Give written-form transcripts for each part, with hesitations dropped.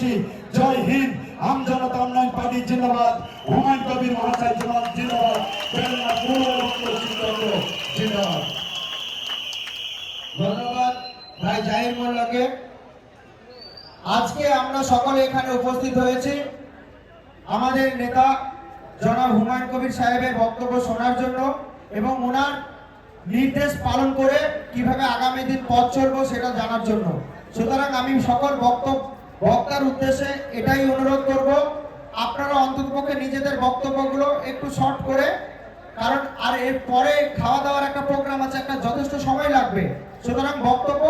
করছি জয় হিন্দ। আম জনতা উন্নয়ন পার্টি জিন্দাবাদ, হুমায়ুন কবির মহাশয় জিন্দাবাদ, জিন্দাবাদ। ধন্যবাদ ভাই জাহির মোল্লাকে। আজকে আমরা সকলে এখানে উপস্থিত হয়েছি আমাদের নেতা জনাব হুমায়ুন কবির সাহেবের বক্তব্য শোনার জন্য এবং ওনার নির্দেশ পালন করে কিভাবে আগামী দিন পথ চলবো সেটা জানার জন্য। সুতরাং আমি সকল বক্তার উদ্দেশ্যে এটাই অনুরোধ করব, আপনারা অন্ততপক্ষে নিজেদের বক্তব্যগুলো একটু শর্ট করে, কারণ আর এর পরে খাওয়া দাওয়ার একটা প্রোগ্রাম আছে, একটা যথেষ্ট সময় লাগবে। সুতরাং বক্তব্য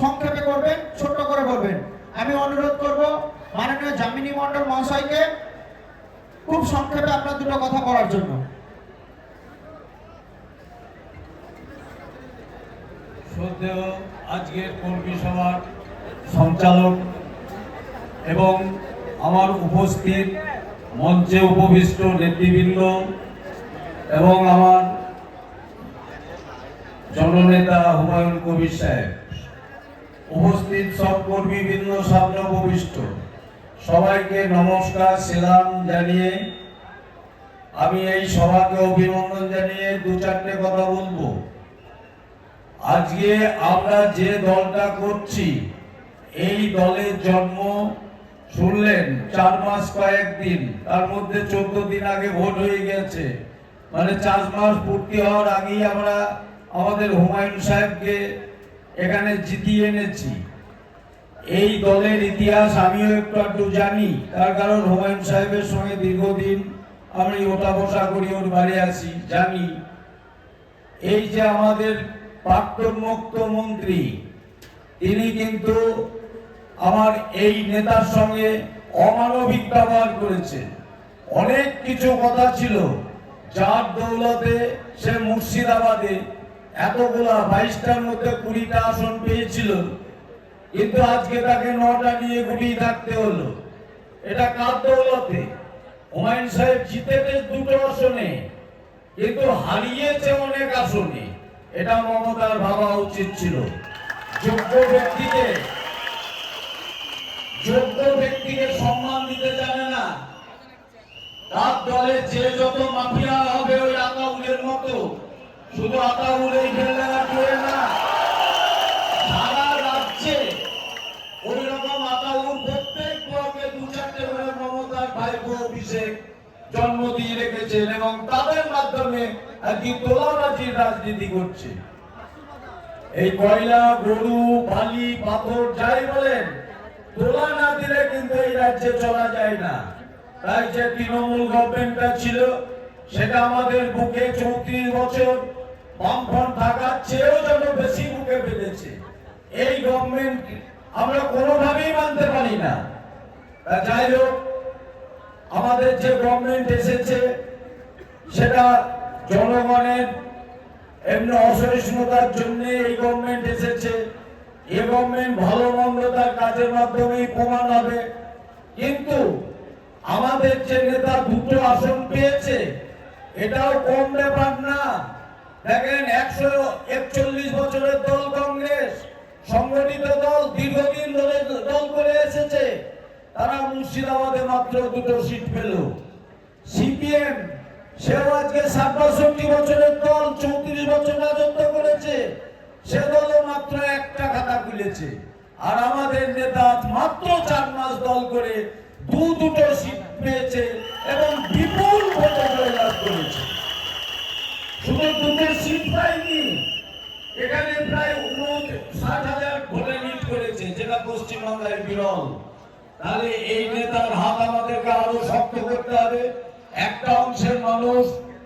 সংক্ষেপে করবেন, ছোট্ট করে বলবেন। আমি অনুরোধ করব মাননীয় যামিনী মণ্ডল মহাশয়কে খুব সংক্ষেপে আপনার দুটো কথা বলার জন্য। শ্রদ্ধেয় আজকের কর্মী সভার সঞ্চালক এবং আমার উপস্থিত মঞ্চে উপবিষ্ট নেতৃবৃন্দ এবং আমার জননেতা হুমায়ুন কবির সাহেব, উপস্থিত সব কর্মীবৃন্দ, সামনে উপবিষ্ট সবাইকে নমস্কার, সালাম জানিয়ে আমি এই সভাকে অভিনন্দন জানিয়ে দু চারটে কথা বলবো। আজকে আমরা যে দলটা করছি এই দলের জন্ম শুনলেন 4 মাস কয়েকদিন, তার মধ্যে 14 দিন আগে ভোট হয়ে গেছে, মানে 4 মাস পূর্তি হওয়ার আগেই আমরা আমাদের হুমায়ুন সাহেবকে এখানে জিতিয়ে এনেছি। এই দলের ইতিহাস আমিও একটু জানি, তার কারণ হুমায়ুন সাহেবের সঙ্গে দীর্ঘদিন আমি ওঠা বসা করি, ওর বাড়ি আসি, জানি। এই যে আমাদের প্রাক্তন মুখ্যমন্ত্রী, তিনি কিন্তু আমার এই নেতার সঙ্গে অমানবিক ব্যবহার করেছেন। অনেক কিছু কথা ছিল যার দৌলতে সে মুর্শিদাবাদে এতগুলা 22টার মধ্যে 20টা আসন পেয়েছিল, কিন্তু আজকে তাকে 9টা নিয়ে গুটিয়ে থাকতে হলো। এটা কার দৌলতে? হুমায়ুন সাহেব জিতেছে 2টো আসনে, কিন্তু হারিয়েছে অনেক আসনে। এটা মমতার ভাবা উচিত ছিল। যোগ্য ব্যক্তিকে সম্মান দিতে জানে না। তার দলে যে যত মাফিয়া হবে ওই আতাউলের মতো, শুধু আতাউলেই ফেললে না, সারা রাজ্যে ওই রকম আতাউল প্রত্যেক ব্লকে 2-4টে করে মমতার ভাইপো অভিষেক জন্ম দিয়ে রেখেছেন এবং তাদের মাধ্যমে আজকে তোলাবাজির রাজনীতি করছে। এই কয়লা, গরু, বালি, পাথর যাই বলেন, তোলা না দিলে কিন্তু এই রাজ্যে চলা যায় না। তাই যে তৃণমূল গভর্নমেন্টটা ছিল সেটা আমাদের বুকে 34 বছর বামফ্রন্ট থাকার চেয়েও যেন বেশি বুকে বেঁধেছে। এই গভর্নমেন্ট আমরা কোনোভাবেই মানতে পারি না। যাই হোক, আমাদের যে গভর্নমেন্ট এসেছে সেটা জনগণের এমনি অসহিষ্ণুতার জন্য এই গভর্নমেন্ট এসেছে। এই গভর্নমেন্ট ভালো মন্দ তার কাজের মাধ্যমেই প্রমাণ হবে। কিন্তু আমাদের যে নেতা 2টো আসন পেয়েছে এটাও কম ব্যাপার না। দেখেন, 141 বছরের দল কংগ্রেস, সংগঠিত দল, দীর্ঘদিন ধরে দল করে এসেছে, তারা মুর্শিদাবাদে মাত্র 2টো সিট পেল। সিপিএম, সেও আজকে 67 বছরের দল, 34 বছর রাজত্ব করেছে, সে দলও মাত্র একটা খাতা খুলেছে। আর আমাদের নেতা মাত্র 4 মাস দল করে দুটো সিট পেয়েছে এবং বিপুল ভোটে জয়লাভ করেছে। শুধু 2টো সিট পাইনি, এখানে প্রায় 60,000 ভোটে লিড করেছে, যেটা পশ্চিমবাংলায় বিরল। তাহলে এই নেতার হাত আমাদেরকে আরো শক্ত করতে হবে। একটা অংশের মানুষ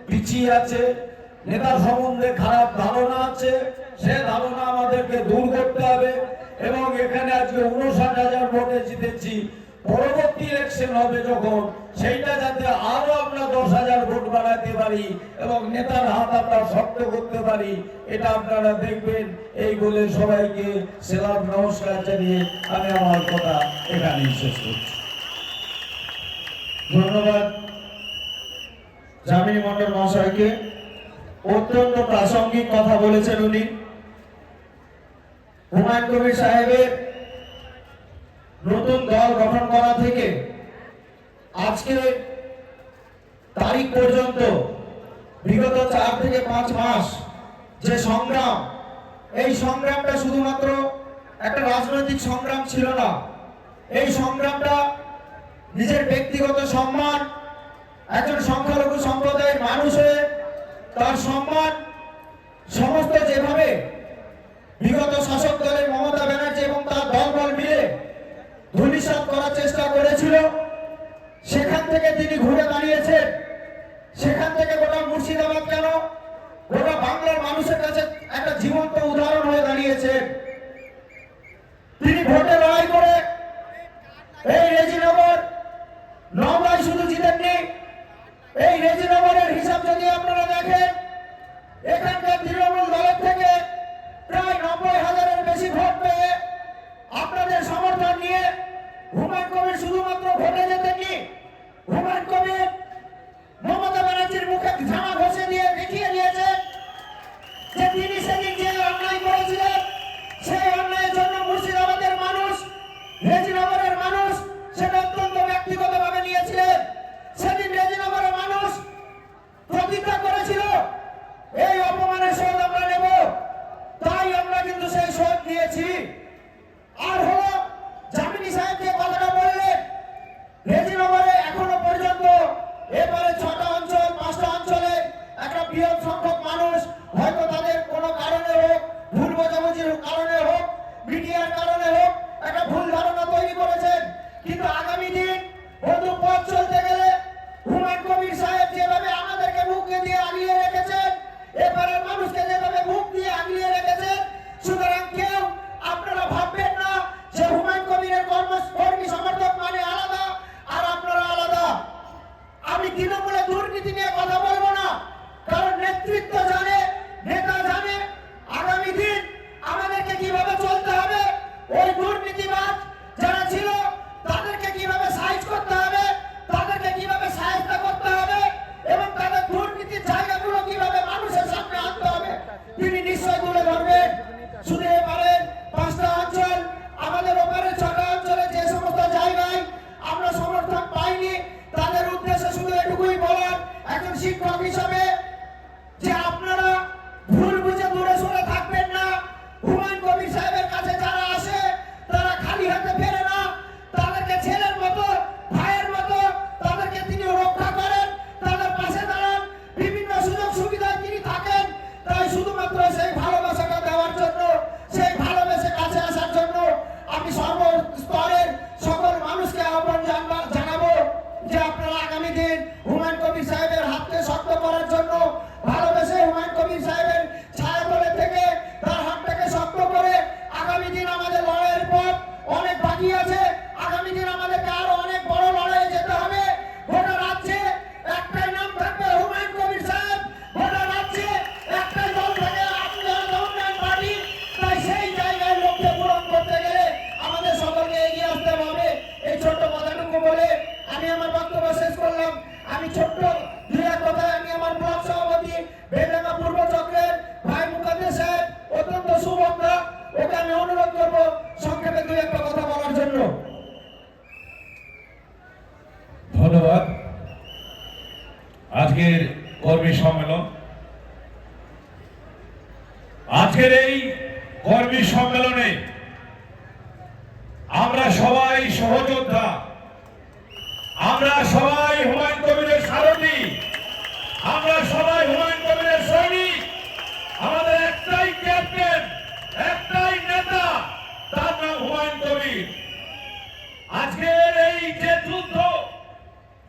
পিছিয়ে আছে, নেতা সম্বন্ধে খারাপ ধারণা আছে, সে ধারণা আমাদেরকে দূর করতে হবে। এবং এখানে আজকে 59,000 ভোটে জিতেছি, পরবর্তী ইলেকশন হবে যখন, সেইটা যাতে আরো আমরা 10,000 ভোট বাড়াতে পারি এবং নেতার হাত আমরা শক্ত করতে পারি, এটা আপনারা দেখবেন। এই বলে সবাইকে সালাম, নমস্কার জানিয়ে আমি আমার কথা এখানেই শেষ করছি। ধন্যবাদ যামিনী মণ্ডল মহাশয়কে। অত্যন্ত প্রাসঙ্গিক কথা বলেছেন উনি। হুমায়ুন কবির সাহেবের নতুন দল গঠন করা থেকে আজকে তারিখ পর্যন্ত বিগত 4 থেকে 5 মাস যে সংগ্রাম, এই সংগ্রামটা শুধুমাত্র একটা রাজনৈতিক সংগ্রাম ছিল না। এই সংগ্রামটা নিজের ব্যক্তিগত সম্মান, একজন সংখ্যালঘু সম্প্রদায়ের মানুষ হয়ে তার সম্মান সমস্ত যেভাবে বিগত শাসক দলের মমতা ব্যানার্জি এবং তার দলবল মিলে ধূলিসাৎ করার চেষ্টা করেছিল, সেখান থেকে তিনি ঘুরে দাঁড়িয়েছেন। সেখান থেকে গোটা মুর্শিদাবাদ কেন গোটা বাংলার মানুষের কাছে একটা জীবন্ত উদাহরণ হয়ে দাঁড়িয়েছেন। তিনি ভোটে লড়াই করে এই রেজিনগর নওগাঁয় শুধু জিতেননি, এই রেজিনগরের হিসাব যদি আপনারা দেখেন, এখানকার তৃণমূল দলের থেকে প্রায় 90,000-এর বেশি ভোট পেয়ে আপনাদের সমর্থন নিয়ে হুমায়ুন কবির শুধুমাত্র ভোটে যেতেননি, হুমায়ুন কবির মমতা ব্যানার্জির মুখে ঝামা ঘষে দিয়ে দেখিয়ে দিয়েছেন যে তিনি সেদিন যে অন্যায় করেছিলেন, সেই অন্যায়ের জন্য মুর্শিদাবাদের মানুষ, রেজিনগরের মানুষ সেটা অত্যন্ত ব্যক্তিগতভাবে নিয়েছিলেন। সেদিন রেজিনগরের মানুষ প্রতিজ্ঞা করেছিল এই অপমানের শোধ আমরা নেব, তাই আমরা কিন্তু সেই শোধ নিয়েছি। আর হলো জামিনী সাহেব যে কথাটা বললেন, রেজিনগরে এখনো পর্যন্ত এবারে 6টা অঞ্চল 5টা অঞ্চলে একটা বৃহৎ সংখ্যক মানুষ হয়তো তাদের কোনো কারণে হোক, ভুল বোঝাবুঝির কারণে হোক, মিডিয়ার কারণে হোক, একটা ভুল ধারণা তৈরি করেছেন। কিন্তু আগামী দিন বন্ধু পথ চলতে গেলে হুমায়ুন কবির সাহেব যেভাবে আমাদেরকে মুখে দিয়ে আগলিয়ে রেখেছেন, এবারের মানুষকে যেভাবে মুখ দিয়ে আগলিয়ে রেখেছেন, সুতরাং কেউ আপনারা ভাববেন না যে হুমায়ুন কবিরের কর্মী সমর্থক মানে আলাদা আর আপনারা আলাদা। আমি তৃণমূলে দুর্নীতি নিয়ে কথা বলবো না, কারণ নেতৃত্ব জানে, নেতা জানে আগামী দিন আমাদেরকে কিভাবে চলতে হবে, ওই দুর্নীতিবাজ যারা ছিল তাদেরকে কিভাবে সাইজ করতে হবে, তাদেরকে কিভাবে সাহায্য করতে হবে এবং তাদের দুর্নীতির জায়গাগুলো কিভাবে মানুষের সামনে আনতে হবে তিনি নিশ্চয় তুলে ধরবেন। শুধু এবারে 5টা অঞ্চল, আমাদের ওপারে 6টা অঞ্চলে যে সমস্ত জায়গায় আমরা সমর্থন পাইনি, তাদের উদ্দেশ্যে শুধু এটুকুই বলার একজন শিক্ষক হিসাবে যে আপনারা ভুল বুঝে দূরে সরে থাকবেন না। হুমায়ুন কবির সাহেবের কাছে যারা আসে তারা খালি হাতে ফেরে না, তাদেরকে ছেলের মতো, ভাইয়ের মতো তাদেরকে তিনি রক্ষা করেন, তাদের পাশে দাঁড়ান, বিভিন্ন সুযোগ সুবিধায় তিনি থাকেন। তাই শুধুমাত্র সেই ভালোবাসাটা দেওয়ার জন্য, সেই ভালোবেসে কাছে আসার জন্য আমি সর্বস্তরের সকল মানুষকে আহ্বান জানাবো যে আপনারা আগামী দিন হুমায়ুন কবির সাহেবের হাতকে শক্ত করার জন্য ভালোবেসে হুমায়ুন কবির সাহেবের ছায়াতলে থেকে তার হাতটাকে শক্ত করে আগামী দিন আমাদের লড়াইয়ের পথ অনেক বাকি আছে। আগামী দিন আমাদেরকে আরো অনেক বড় লড়াইয়ে যেতে হবে। গোটা রাজ্যে একটাই নাম থাকবে হুমায়ুন কবির সাহেব, গোটা রাজ্যে একটাই দল থাকে উন্নয়ন পার্টি। তাই সেই জায়গায় লক্ষ্য পূরণ করতে গেলে আমাদের সকলকে এগিয়ে আসতে হবে। এই ছোট্ট কথাটুকু বলে আমি আমার বক্তব্য শেষ করলাম। আমি ছোট্ট 2-1 কথায় আমি আমার ব্লক সভাপতি বেলডাঙ্গা পূর্ব চক্রের ভাই মুকাদ্দেস সাহেব অত্যন্ত সুবক্তা, ওকে আমি অনুরোধ করবো সংক্ষেপে 2-1 কথা বলার জন্য। ধন্যবাদ। আজকের কর্মী সম্মেলন, আজকের এই কর্মী সম্মেলনে আমরা সবাই সহযোদ্ধা, আমরা সবাই হুমায়ুন কবিরের সারথি, আমরা সবাই হুমায়ুন কবিরের সৈনিক। আমাদের একটাই ক্যাপ্টেন, একটাই নেতা, তার নাম হুমায়ুন কবির। আজকের এই যে যুদ্ধ,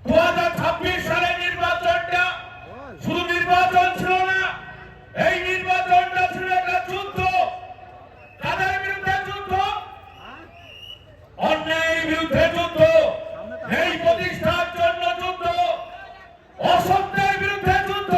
2026 সালে নির্বাচনটা শুধু নির্বাচন ছিল না, এই নির্বাচনটা ছিল একটা যুদ্ধ। কাদের বিরুদ্ধে যুদ্ধ? অন্যায়ের বিরুদ্ধে যুদ্ধ, এই প্রতিষ্ঠার জন্য যুদ্ধ, অসত্যের বিরুদ্ধে যুদ্ধ,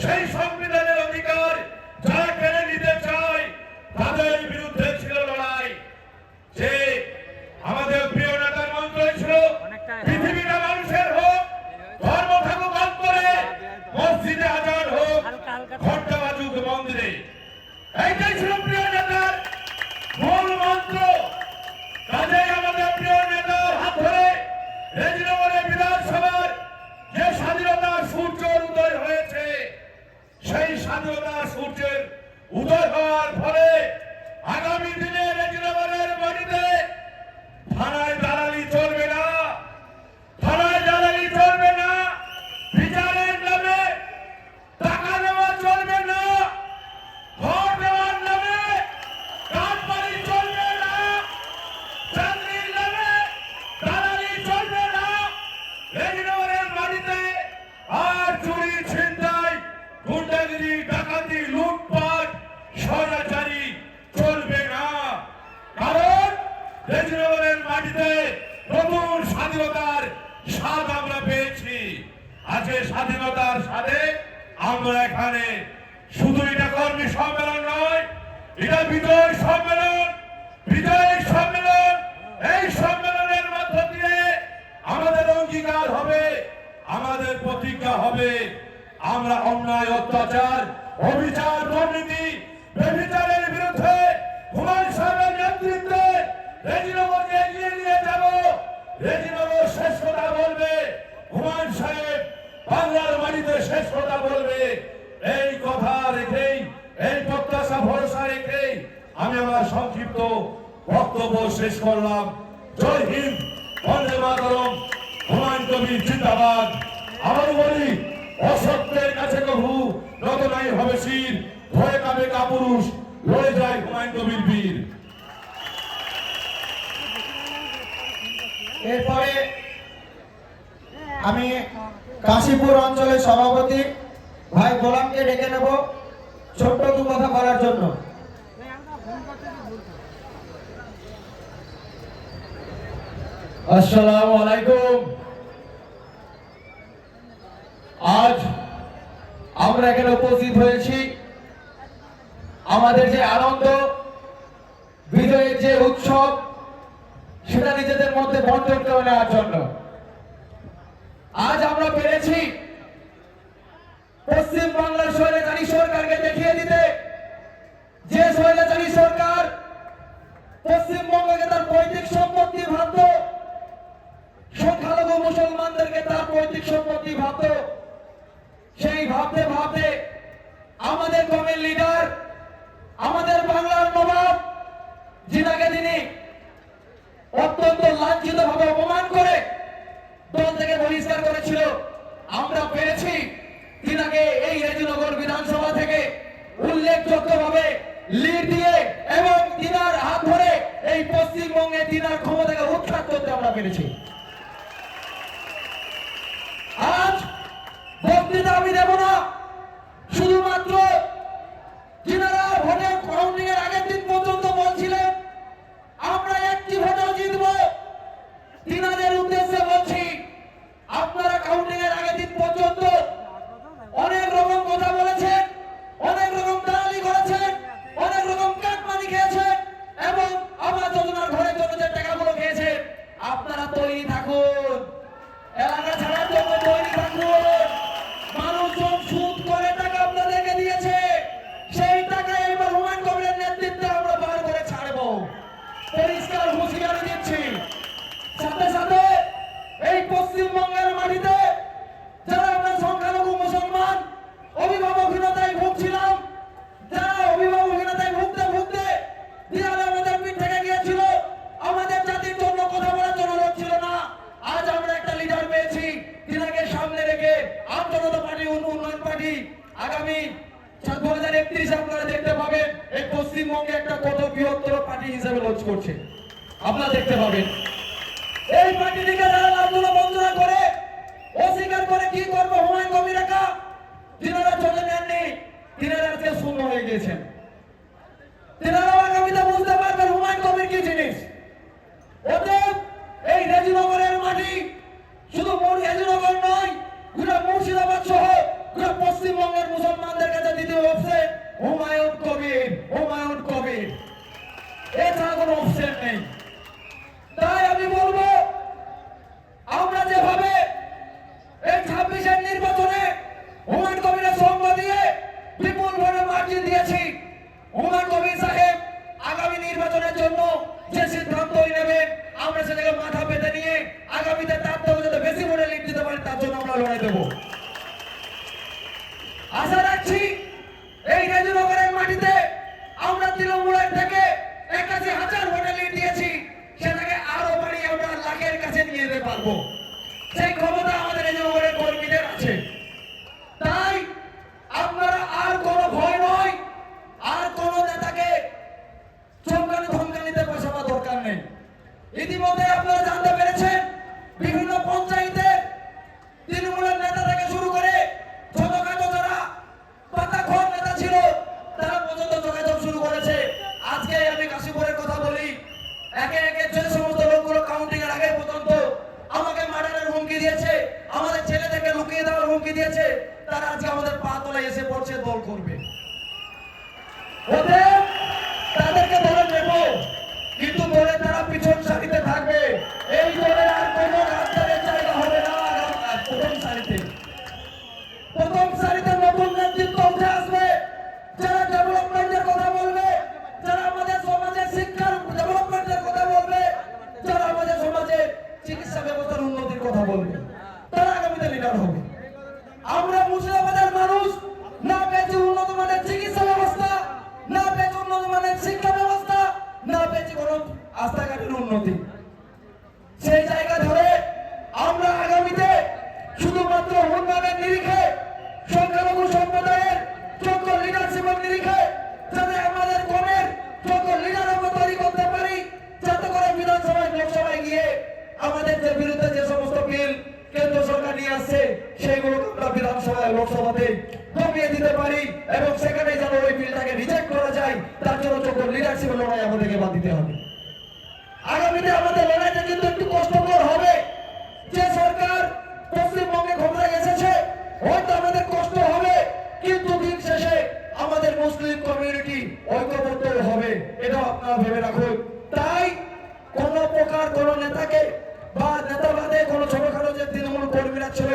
সেই সংবিধানের অধিকার যারা কেড়ে নিতে চায় তাদের বিরুদ্ধে ছিল লড়াই। যে আমাদের প্রিয় নেতার মন্ত্র ছিল পৃথিবীটা মানুষের হোক, ধর্ম থাকুক অন্তরে, মসজিদে আজান হোক, ঘন্টা বাজুক মন্দিরে। এইটাই ছিল প্রিয় নেতার মূল মন্ত্র। কাজেই আমাদের প্রিয় নেতার হাত ধরে রেজিনগরের বিধানসভার যে স্বাধীনতার সূর্যের উদয় হয়েছে, সেই স্বাধীনতার সূর্যের উদয় হওয়ার ফলে আগামী দিনে রেজিনগরের মাটিতে থানায় দালালি চলবে না, থানায় দালালি চলবে না, বিচারের নামে টাকা নেওয়া চলবে না, ভোট দেওয়ার নামে কারবারি চলবে না, চাকরির নামে দালালি চলবে না। রেজিনগরের মাটিতে আর চুরি, ছিনতাই, গুন্ডাগিরি, ডাকাতি, লুটপাট, স্বৈরাচারী চলবে না। কারণ রেজিনগরের মাটিতে নতুন স্বাধীনতার স্বাদ আমরা পেয়েছি। আজকে স্বাধীনতার স্বাদে আমরা এখানে শুধু এটা কর্মী সম্মেলন নয়, এটা বিজয় সম্মেলন, বিজয় সম্মেলন। এই সম্মেলনের মধ্য দিয়ে আমাদের অঙ্গীকার হবে, আমাদের প্রতিজ্ঞা হবে, আমরা অন্যায়, অত্যাচার, অবিচার, দুর্নীতি, ব্যভিচারের বিরুদ্ধে হুমায়ুন সাহেবের নেতৃত্বে রেজিনগরকে এগিয়ে নিয়ে যাব। রেজিনগর শেষ কথা বলবে, হুমায়ুন সাহেব বাংলার মাটিতে শেষ কথা বলবে। এই কথা রেখেই, এই প্রত্যাশা ভরসা রেখেই আমি আমার সংক্ষিপ্ত বক্তব্য শেষ করলাম। জয় হিন্দ, বন্দে মাতরম, হুমায়ুন কবির জিন্দাবাদ। আবার বলি, অসত্যের কাছে কভু নত নাই হবে শির, ভয়ে কাবে কাপুরুষ, লড়ে যায় হুমায়ুন কবির বীর। এরপরে আমি কাশীপুর অঞ্চলের সভাপতি ভাই গোলামকে ডেকে নেব ছোট্ট দু কথা বলার জন্য। আসসালামু আলাইকুম। আজ আমরা এখানে উপস্থিত হয়েছি আমাদের যে আনন্দ, বিজয়ের যে উৎসব, সেটা নিজেদের মধ্যে বন্টন করে নেওয়ার জন্য। আজ আমরা পেরেছি পশ্চিম বাংলার স্বৈরাচারী সরকারকে দেখিয়ে দিতে, যে স্বৈরাচারী সরকার পশ্চিমবঙ্গকে তার পৈতৃক সম্পত্তি ভাবত, সংখ্যালঘু মুসলমানদেরকে তার পৈতৃক সম্পত্তি ভাবত। সেই ভাবতে ভাবতে আমাদের কমের লিডার, আমাদের বাংলার নবাব, যিনাকে তিনি অত্যন্ত লাঞ্ছিত ভাবে অপমান করে দল থেকে বহিষ্কার করেছিল, আমরা পেরেছি তিনাকে এই রেজিনগর বিধানসভা থেকে উল্লেখযোগ্যভাবে লিড দিয়ে এবং তিনার হাত ধরে এই পশ্চিমবঙ্গে তিনার ক্ষমতাকে উৎখাত করতে আমরা পেরেছি। আজ বক্তৃতা আমি দেব না, শুধুমাত্র যিনারা ভোটের কাউন্টিং এর আগের দিন পর্যন্ত বলছিলেন আমরা একটি ভোটেও জিতবো, তিনাদের উদ্দেশ্যে বলছি, আপনারা কাউন্টিং এর আগের দিন পর্যন্ত অনেক রকম কথা বলেছেন, অনেক রকম দালালি করেছেন, অনেক রকম কাটমানি খেয়েছেন এবং আবাস যোজনার ঘরের জন্য যে টাকাগুলো খেয়েছেন। আপনারা তৈরি থাকুন, এলাকা ছাড়ার জন্য তৈরি থাকুন। মানুষজন সুদ করে টাকা আপনাদেরকে দিয়েছে, সেই টাকা এবার হুমায়ুন কবিরের নেতৃত্বে আমরা বার করে ছাড়বো, পরিষ্কার হুঁশিয়ারি দিচ্ছি। সাথে সাথে এই পশ্চিমবঙ্গের মাটিতে যারা আমরা সংখ্যালঘু মুসলমান অভিভাবকহীনতায় ভুগছিলাম, যারা অভিভাবকহীনতায় ভুগতে ভুগতে দিয়ালে আমাদের পিঠ থেকে গিয়েছিল, আমাদের জাতির জন্য কথা বলার জন্য লোক ছিল না, আজ আমরা একটা লিডার পেয়েছি, তিনাকে সামনে রেখে আম জনতা পার্টি, উন্নয়ন পার্টি আগামী 2031 আপনারা দেখতে পাবেন এই পশ্চিমবঙ্গে একটা কত বৃহত্তর পার্টি হিসেবে লঞ্চ করছে, আপনারা দেখতে পাবেন। এই পার্টিটিকে যারা লাভগুলো বঞ্চনা করে, অস্বীকার করে কি করবো হুমায়ুন কবির একা, তিনারা চলে নেননি, তিনারা আজকে শূন্য হয়ে গিয়েছেন। তিনারাও আগামীতে বুঝতে পারবেন হুমায়ুন কবির কি জিনিস। অতএব এই রেজিনগরের মাটি শুধু রেজিনগর নয়, গোটা মুর্শিদাবাদ সহ গোটা পশ্চিমবঙ্গের মুসলমান নিজের কাছে নিয়ে যেতে পারবো। সেই ক্ষমতা আমাদের এই জনগণের কর্মীদের আছে। তাই আপনারা আর কোনো ভয় নয়, আর কোনো নেতাকে চমকানি ধমকানিতে বসাবার দরকার নেই। ইতিমধ্যে আপনারা জানতে পেরেছেন বিভিন্ন পঞ্চায়েতের তৃণমূলের নেতা থেকে শুরু করে ছোটখাটো যারা পাতাখোর নেতা ছিল তারা পর্যন্ত যোগাযোগ শুরু করেছে। আজকে আমি কাশীপুরের কথা বলি, একে একে যে সমস্ত লোকগুলো কাউন্টিং এর আগে পর্যন্ত আমাকে মার্ডারের হুমকি দিয়েছে, আমাদের ছেলেদেরকে লুকিয়ে দেওয়ার হুমকি দিয়েছে, তারা আজকে আমাদের পা তলায় এসে পড়ছে দল করবে। ওদের তাদেরকে ধরে নেব, কিন্তু বলে তারা পিছন সারিতে থাকবে। এই দলের আর কোনো রাস্তার জায়গা হবে না। প্রথম সারিতে নতুন নেতৃত্ব উঠে আসবে, যারা ডেভেলপমেন্টের কথা বলবে, যারা আমাদের সমাজের শিক্ষার ডেভেলপমেন্টের কথা বলবে, যারা আমাদের সমাজের চিকিৎসা ব্যবস্থার উন্নতির কথা বলবে, তারা আগামীতে লিডার হবে। আমরা মুর্শিদাবাদের মানুষ না পেয়েছি উন্নত মানের চিকিৎসা ব্যবস্থা, না পেয়েছি উন্নত মানের শিক্ষা ব্যবস্থা, না পেয়েছি কোনো রাস্তাঘাটের উন্নতি। সেই জায়গা ধরে আমরা আগামীতে শুধুমাত্র উন্নয়নের নিরিখে, সংখ্যালঘু সম্প্রদায়ের যোগ্য লিডারশিপের নিরিখে যাতে আমাদের কমের যোগ্য লিডার আমরা তৈরি করতে পারি, যাতে করে বিধানসভায় লোকসভায় গিয়ে আমাদের যে বিরুদ্ধে যে সমস্ত বিল কেন্দ্র সরকার নিয়ে আসছে সেইগুলোকে আমরা বিধানসভায় লোকসভাতে কমিয়ে দিতে পারি, এবং সেখানে যেন ওই বিলটাকে রিজেক্ট করা যায়, তার জন্য যোগ্য লিডারশিপের লড়াই আমাদেরকে বাদ দিতে হবে। আগামীতে আমাদের লড়াইটা কিন্তু একটু কষ্টকর হবে। যে সরকার পশ্চিমবঙ্গে ক্ষমতায় এসেছে হয়তো আমাদের কষ্ট হবে, কিন্তু দিন শেষে আমাদের মুসলিম কমিউনিটি ঐক্যবদ্ধ হবে, এটা আপনারা ভেবে রাখুন। তাই কোন প্রকার কোন নেতাকে বা নেতাবাদে কোন ছোটখাটো যে তৃণমূল কর্মীরা ছিল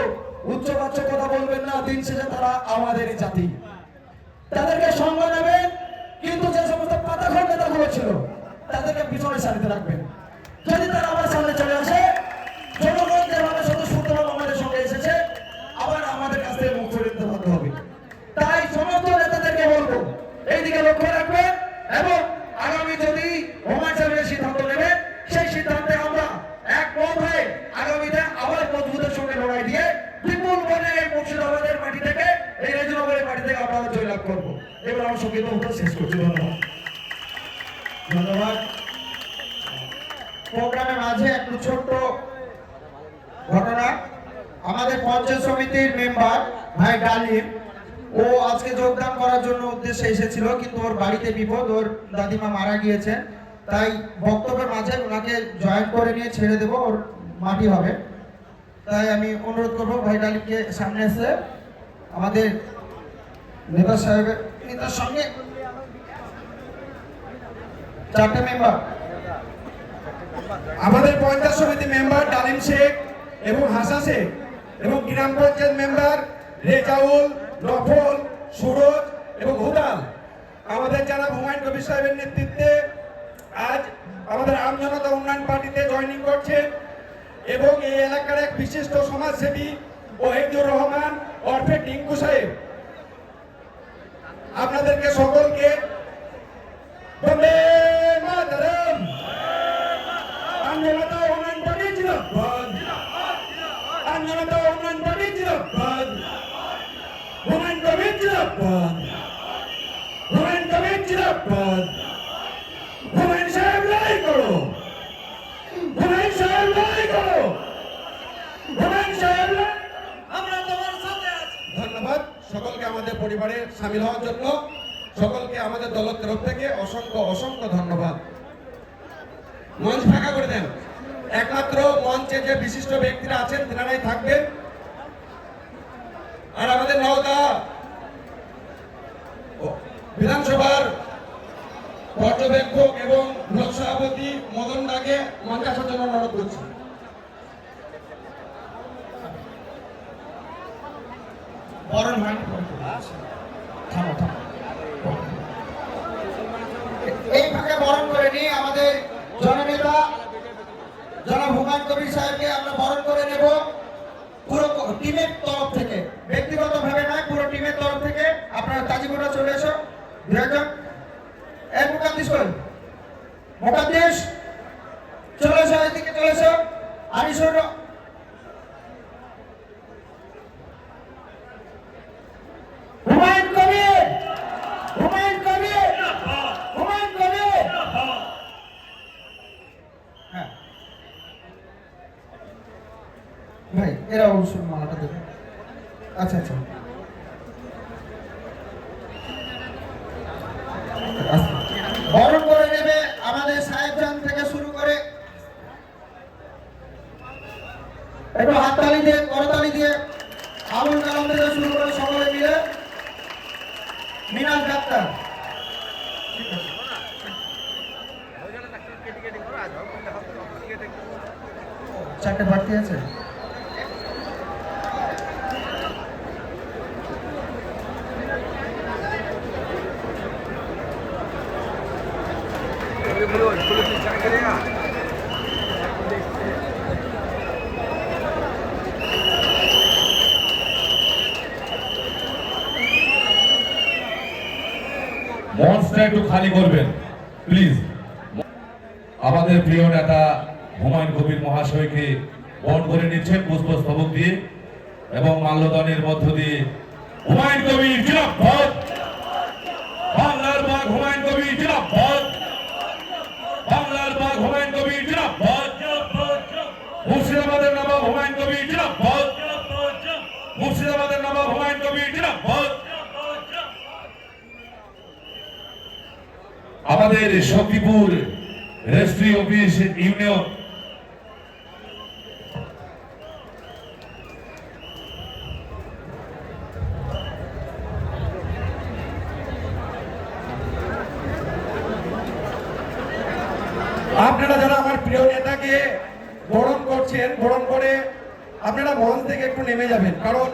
উচ্চবাচ্য কথা বলবেন না। দিন শেষে তারা আমাদেরই জাতি, তাদেরকে সঙ্গ নেবেন, কিন্তু যে সমস্ত পাতাখোর নেতাগুলো ছিল তাদেরকে পিছনে সারিতে রাখবেন। যদি তারা আমার সামনে চলে আসে, জনগণ যেভাবে স্বতঃস্ফূর্তভাবে আমাদের সঙ্গে এসেছে, আবার আমাদের কাছ থেকে মুখ ফিরে দিতে বাধ্য হবে। তাই সমস্ত নেতাদেরকে বলবো এইদিকে লক্ষ্য রাখবেন, এবং আগামী যদি হুমায়ুন সাহেবের সিদ্ধান্ত নেবেন, সেই সিদ্ধান্তে আমরা একমত হয়ে আগামীতে আবার মজবুতের সঙ্গে লড়াই দিয়ে বিপুল বনে এই মুর্শিদাবাদের মাটি থেকে, এই রেজিনগরের মাটি থেকে আমরা জয়লাভ করবো। এবার আমার সঙ্গে তো শেষ করছি। ধন্যবাদ। ধন্যবাদ। প্রোগ্রামের মাঝে একটু ছোট্ট ঘটনা, আমাদের পঞ্চায়েত সমিতির মেম্বার ভাই ডালিম, ও আজকে যোগদান করার জন্য উদ্দেশ্যে এসেছিল, কিন্তু ওর বাড়িতে বিপদ, ওর দাদিমা মারা গিয়েছে। তাই বক্তব্যের মাঝে ওনাকে জয়েন করে নিয়ে ছেড়ে দেবো, ওর মাটি হবে। তাই আমি অনুরোধ করবো ভাই ডালিমকে সামনে এসে আমাদের নেতা সাহেবের নেতার সঙ্গে চারটে মেম্বার, আমাদের পঞ্চায়েত সমিতি মেম্বার ডালিম শেখ এবং হাসা শেখ, এবং গ্রাম পঞ্চায়েত মেম্বার রেজাউল, নফল, সুরজ এবং হুদাল, আমাদের যারা হুমায়ুন কবির সাহেবের নেতৃত্বে আজ আমাদের আম জনতা উন্নয়ন পার্টিতে জয়েনিং করছে, এবং এই এলাকার এক বিশিষ্ট সমাজসেবী ওহিদুর রহমান ওরফে টিঙ্কু সাহেব, আপনাদেরকে সকলকে বন্দে মাতরম। আম জনতা উন্নয়ন পার্টি জিন্দাবাদ, আম জনতা উন্নয়ন পার্টি জিন্দাবাদ, হুমায়ুন কবির জিন্দাবাদ, হুমায়ুন কবির জিন্দাবাদ, হুমায়ুন সাহেব লড়াই করো, হুমায়ুন সাহেব লড়াই করো, হুমায়ুন সাহেব আমরা তোমার সাথে আছি। ধন্যবাদ সকলকে আমাদের পরিবারে সামিল হওয়ার জন্য, সকলকে আমাদের দলের তরফ থেকে অসংখ্য অসংখ্য ধন্যবাদ। মঞ্চ ফাঁকা করে দেন, একমাত্র মঞ্চে যে বিশিষ্ট ব্যক্তিরা আছেন তেনারাই থাকবেন। আর আমাদের নওদা বিধানসভার পর্যবেক্ষক এবং ব্লক সভাপতি মদন দাকে মঞ্চে আসার জন্য অনুরোধ করছি। বরণ হয়নি, থামো থামো, এই ফাঁকে বরণ করে নিয়ে আমাদের জননেতা জনাব হুমায়ুন কবির সাহেবকে আমরা বরণ করে নেব পুরো টিমের তরফ থেকে, ব্যক্তিগত ভাবে নয়, পুরো টিমের তরফ থেকে। আপনারা তাজিপুরা চলে এসো, দুজন এক মুকাদ্দিস করেন, মুকাদ্দিস চলে এসো, এদিকে চলে এসো। আনিসুর হুমায়ুন কবির, হুমায়ুন কবির, হুমায়ুন কবির। হ্যাঁ ভাই, এরা অবশ্যই মালাটা দেবে। আচ্ছা আচ্ছা, বরণ করে নেবে আমাদের সাহেবজান থেকে শুরু করে, একটু হাততালি দিয়ে করতালি দিয়ে, আবুল কালাম থেকে শুরু করে সকলে মিলে মিনাজ ডাক্তার। চারটে বাড়তি আছে। মঞ্চটা একটু খালি করবেন প্লিজ। আমাদের প্রিয় নেতা হুমায়ুন কবির মহাশয়কে বরণ করে নিচ্ছেন পুষ্পস্তবক দিয়ে এবং মাল্যদানের মধ্য দিয়ে। হুমায়ুন কবির জিন্দাবাদ, বাংলার বাঘ হুমায়ুন কবির জিন্দাবাদ, বাংলার বাঘ হুমায়ুন কবির জিন্দাবাদ, মুর্শিদাবাদের নবাব হুমায়ুন কবির জিন্দাবাদ, মুর্শিদাবাদের নবাব হুমায়ুন কবির জিন্দাবাদ। আমাদের শক্তিপুর রেজিস্ট্রি অফিস ইউনিয়ন আপনারা যারা আমার প্রিয় নেতাকে বরণ করছেন, বরণ করে আপনারা মঞ্চ থেকে একটু নেমে যাবেন, কারণ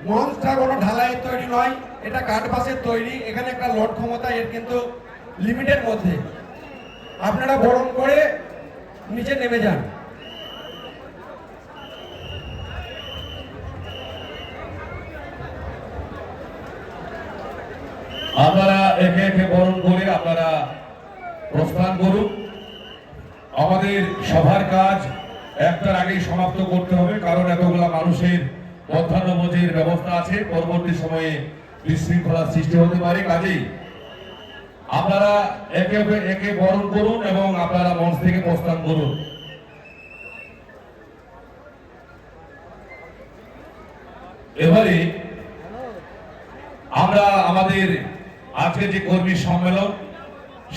মঞ্চটা কোনো ঢালাইয়ের তৈরি নয়, এটা কাঠ বাঁশের তৈরি। এখানে একটা লোড ক্ষমতা এর কিন্তু লিমিটের মধ্যে। আপনারা বরণ করে নিচে নেমে যান। আপনারা একে একে বরণ করে আপনারা প্রস্থান করুন। আমাদের সভার কাজ একটার আগেই সমাপ্ত করতে হবে, কারণ এতগুলা মানুষের মধ্যাহ্নভোজের ব্যবস্থা আছে, পরবর্তী সময়ে বিশৃঙ্খলার সৃষ্টি হতে পারে। কাজেই আপনারা একে একে বরণ করুন এবং আপনারা মঞ্চ থেকে প্রস্থান করুন। এবারে আমরা আমাদের আজকে যে কর্মী সম্মেলন,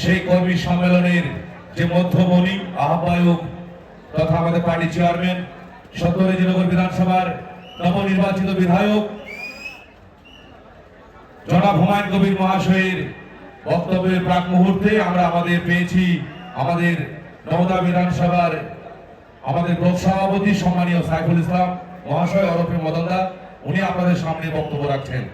সেই কর্মী সম্মেলনের যে মধ্যমণি আহ্বায়ক তথা আমাদের পার্টি চেয়ারম্যান সত্যরেজিনগর বিধানসভার নবনির্বাচিত বিধায়ক জনাব হুমায়ুন কবির মহাশয়ের বক্তব্যের প্রাক মুহূর্তে আমরা আমাদের পেয়েছি আমাদের নওদা বিধানসভার আমাদের ব্লক সভাপতি সম্মানীয় সাইফুল ইসলাম মহাশয় ওরফে মদনদা। উনি আপনাদের সামনে বক্তব্য রাখছেন।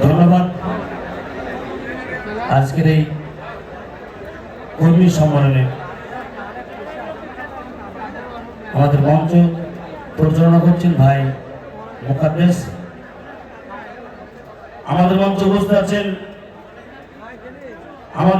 ধন্যবাদ। আজকের এই কর্মী সম্মেলনে আমাদের মঞ্চ পরিচালনা করছেন ভাই মুকাদ্দেস। আমাদের মঞ্চে উপস্থিত আছেন আমাদের